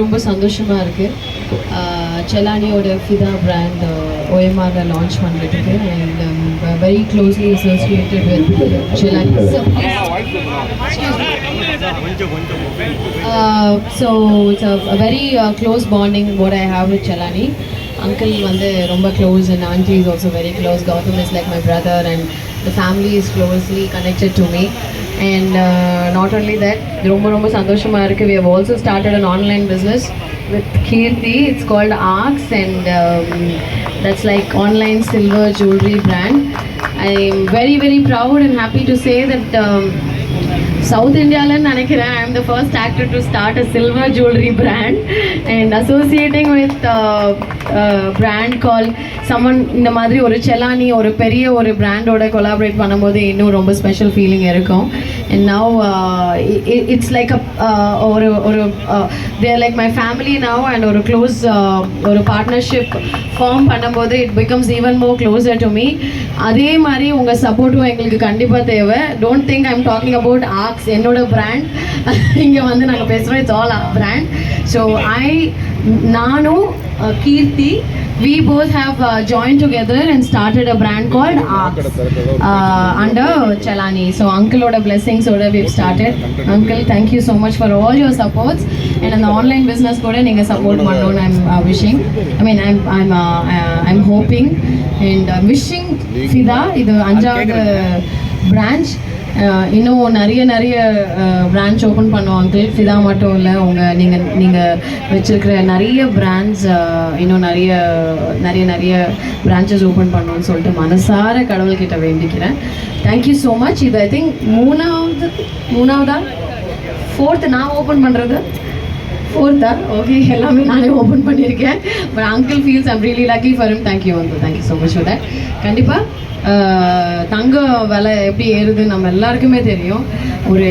ரொம்ப சந்தோஷமாக இருக்குது. செலானியோட ஃபிதா பிராண்ட் OMRல லான்ச் பண்ணுறதுக்கு and very closely associated with Selani. So it's a very close bonding what I have with Selani. Uncle வந்து ரொம்ப close and auntie is also very close. Gautam is like my brother and the family is closely connected to me. And not only that, ரொம்ப சந்தோஷமாக இருக்குது. We have also started an online business with Kirti. It's called Arcs and that's like online silver jewelry brand. I am very proud and happy to say that South Indiaல நினைக்கிறேன் I am the first actor to start a silver jewelry brand and associating with a brand called someone இந்த மாதிரி ஒரு செலானி ஒரு பெரிய ஒரு பிராண்டோட collaborate பண்ணும்போது இன்னும் ரொம்ப ஸ்பெஷல் ஃபீலிங் இருக்கும். And now it's like ஒரு they are like my family now and ஒரு க்ளோஸ் ஒரு பார்ட்னர்ஷிப் ஃபார்ம் பண்ணும்போது it becomes even more closer to me. அதே மாதிரி உங்கள் சப்போர்ட்டும் எங்களுக்கு கண்டிப்பாக தேவை. Don't think I am talking about arks என்னோட பிராண்ட். இங்கே வந்து நாங்கள் பேசுகிறோம் it's all our brand. So நானும் Keerthi we both have joined together and started a brand called Arcs under Chelani. So uncle oda blessings oda we've started. Uncle, thank you so much for all your supports and in the online business koda neenga support pannonu. I'm wishing, I'm hoping and wishing Fida idu anjavathu branch இன்னும் நிறைய branch open பண்ணுவோம் uncle. ஃபிதா மட்டும் இல்லை, நீங்கள் வச்சுருக்கிற நிறைய brands இன்னும் நிறைய பிரான்ச்சஸ் ஓப்பன் பண்ணணும்னு சொல்லிட்டு மனசார கடவுள்கிட்ட வேண்டிக்கிறேன். Thank you so much. இது ஐ திங்க் மூணாவதா ஃபோர்த்து நான் ஓப்பன் பண்ணுறது ஃபோர்த்தா? ஓகே, எல்லாமே நானே ஓப்பன் பண்ணியிருக்கேன். But uncle feels I'm really lucky for him. Thank you uncle, thank you so much for that. கண்டிப்பாக தங்கம் விலை எப்படி ஏறுது நம்ம எல்லாருக்குமே தெரியும். ஒரு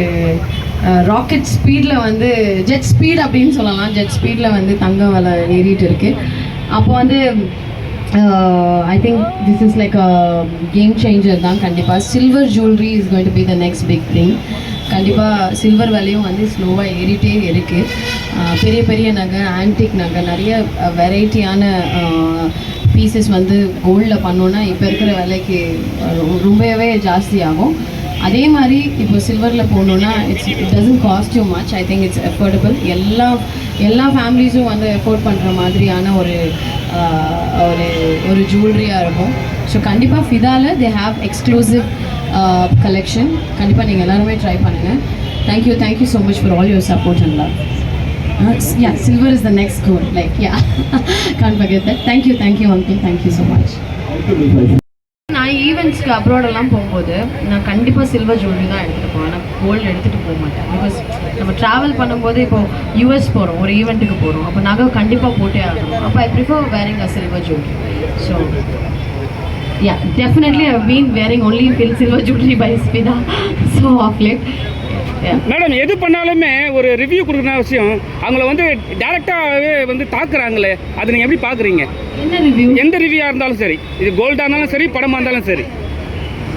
ராக்கெட் ஸ்பீடில் வந்து ஜெட் ஸ்பீட் அப்படின்னு சொல்லலாம். ஜெட் ஸ்பீடில் வந்து தங்கம் விலை ஏறிட்டு இருக்கு. அப்போ வந்து I think this is like a game changer தான். கண்டிப்பாக silver jewellery is going to be the next big thing. கண்டிப்பாக சில்வர் விலையும் வந்து ஸ்லோவாக ஏறிட்டே இருக்குது. பெரிய நகை, ஆன்டிக் நகை, நிறைய வெரைட்டியான பீசஸ் வந்து கோல்டில் பண்ணோன்னா இப்போ இருக்கிற விலைக்கு ரொம்பவே ஜாஸ்தி ஆகும். அதே மாதிரி இப்போ சில்வரில் போகணுன்னா it doesn't cost you much. I think it's affordable. எல்லா ஃபேமிலிஸும் வந்து எஃபோர்ட் பண்ணுற மாதிரியான ஒரு ஜுவல்லரியாக இருக்கும். ஸோ கண்டிப்பாக ஃபிதாவில் தே ஹாவ் எக்ஸ்க்ளூசிவ் கலெக்ஷன். கண்டிப்பாக நீங்கள் எல்லாருமே ட்ரை பண்ணுங்கள். Thank you so much for all your support and love. Yeah, silver is the next goal. Like, yeah, can't forget that. Thank you uncle, thank you so much. நான் ஈவெண்ட்ஸ்க்கு அப்ராடெல்லாம் போகும்போது நான் கண்டிப்பாக silver jewellery தான் எடுத்துகிட்டு போவேன். நான் கோல்டு எடுத்துகிட்டு போக மாட்டேன். பிகாஸ் நம்ம ட்ராவல் பண்ணும்போது இப்போது US போகிறோம், ஒரு ஈவெண்ட்டுக்கு போகிறோம், அப்போ நகை கண்டிப்பாக போட்டே ஆகணும். அப்போ I prefer wearing a silver jewellery. So yeah, definitely I've been wearing only silver jewelry by Fida. So of late. Madam, எது பண்ணாலுமே ஒரு ரிவ்யூ கொடுக்குற விஷயம் அவங்கள வந்து டேரெக்டாகவே வந்து தாக்குறாங்களே, அது நீங்கள் எப்படி பார்க்குறீங்க? என்ன ரிவ்யூ? எந்த ரிவ்யூவாக இருந்தாலும் சரி, இது கோல்டாக இருந்தாலும் சரி, படமாக இருந்தாலும் சரி,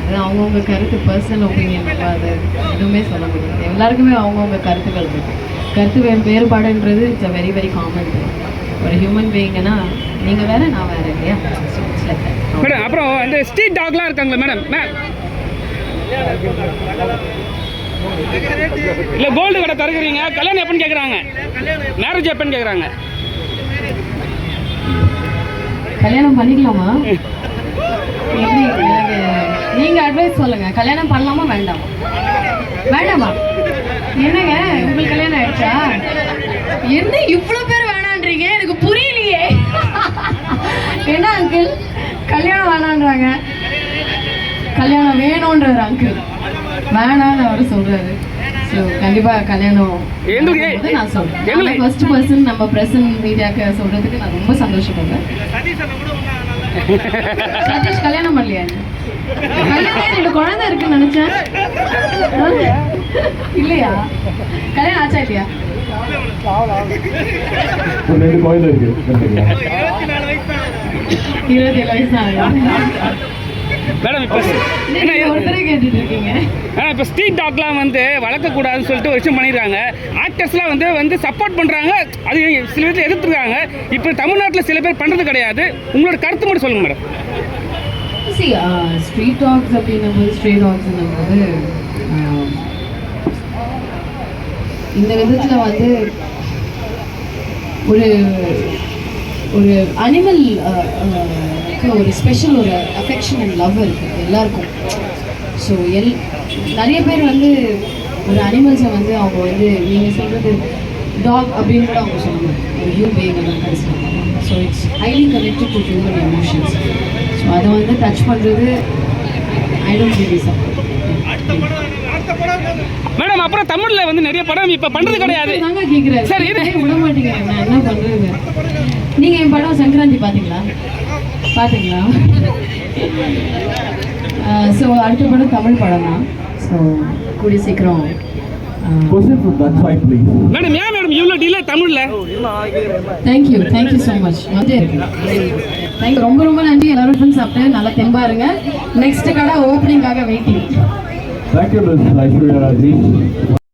அது அவங்கவுங்க கருத்து, பர்சனல் ஒப்பீனியன். அது எதுவுமே சொல்ல முடியாது. எல்லாருக்குமே அவங்கவுங்க கருத்துக்கள் இருக்குது. கருத்து வேறுபாடுன்றது இட்ஸ் அ வெரி காமன். ஒரு ஹியூமன் பீயிங்கன்னா நீங்கள் வேறு, நான் வேறு இல்லையா? மேடம், அப்புறம் இந்த ஸ்ட்ரீட் டாக்லாம் இருக்காங்களே மேடம், இல்லை கோல்டு கடை திறக்கிறீங்க, கல்யாணம் எப்பன்னு கேட்குறாங்க, மேரேஜ் எப்பன்னு கேட்குறாங்க. கல்யாணம் பண்ணிக்கலாமா? எப்படி நீங்கள் அட்வைஸ் சொல்லுங்கள். கல்யாணம் பண்ணலாமா வேண்டாமா? என்னங்க உங்களுக்கு கல்யாணம் ஆயிடுச்சா? என்ன இவ்வளோ பேர் வேணான்றீங்க? எனக்கு புரியலையே. என்ன அங்கிள் கல்யாணம் வேணான்றாங்க? கல்யாணம் வேணுன்றாரு அங்கிள், வேணான்னு அவர் சொல்றாரு. ஸோ கண்டிப்பாக கல்யாணம் நான் சொல்கிறேன். ஃபர்ஸ்ட் பர்சன் நம்ம பிரசன்ட் மீடியாவுக்கு சொல்கிறதுக்கு நான் ரொம்ப சந்தோஷப்படுறேன். சதீஷ் கல்யாணம் பண்ணலையா? கல்யாணம் 2 குழந்தை இருக்குன்னு நினச்சேன். இல்லையா? கல்யாணம் ஆச்சா இல்லையா? 27 வயசு தான். மேடம் இப்போ நீங்க ஒருத்தரே கேட்டுட்டு இருக்கீங்க. இப்போ ஸ்ட்ரீட் டாக்லாம் வந்து வளர்க்கக்கூடாதுன்னு சொல்லிட்டு ஒரு விஷயம் பண்ணிடுறாங்க. ஆக்டர்ஸ்லாம் வந்து சப்போர்ட் பண்ணுறாங்க, அது சில விதத்தில் எதிர்த்துருக்காங்க. இப்போ தமிழ்நாட்டில் சில பேர் பண்ணுறது கிடையாது. உங்களோட கருத்து மட்டும் சொல்லுங்கள் மேடம். See, ஸ்ட்ரீட் டாக்ஸ் அப்படின்னும்போது ஸ்ட்ரீட் டாக்ஸ்ன்னும்போது இந்த விதத்தில் வந்து ஒரு ஒரு அனிமல் ஒரு ஸ்பெஷல் ஒரு அஃபெக்ஷன் அண்ட் லவ் இருக்குது எல்லாருக்கும். ஸோ நிறைய பேர் வந்து ஒரு அனிமல்ஸை வந்து அவங்க வந்து நீங்கள் சொல்கிறது டாக் அப்படின்னு கூட அவங்க சொல்லணும், ஒரு ஹியூமன் பீயிங் எல்லாம் consider. So it's highly connected to human emotions. So அதை வந்து டச் பண்ணுறது I don't really support. Madam அப்புறம் தமிழ்ல வந்து நிறைய படம் இப்ப பண்றது கிடையாது. நாங்க கேக்குறேன் சரி இது விட மாட்டேங்கிறேன், நான் என்ன பண்றது? நீங்க என் படம் சங்கராந்தி பாத்தீங்களா? ஸோ அடுத்த படம் தமிழ் படம் தான். ஸோ கூடிய சீக்கிரம். மேடம் ஏன் மேடம் இவ்வளோ டிலே தமிழ்ல? Thank you so much. வந்து தேங்க்யூ, ரொம்ப ரொம்ப நன்றி. எல்லாரும் சாப்பிட்டு நல்லா தெம்பா இருங்க. நெக்ஸ்ட் கடை ஓப்பனிங்காக waiting. Thank you, Ms. Aishwarya Rajesh.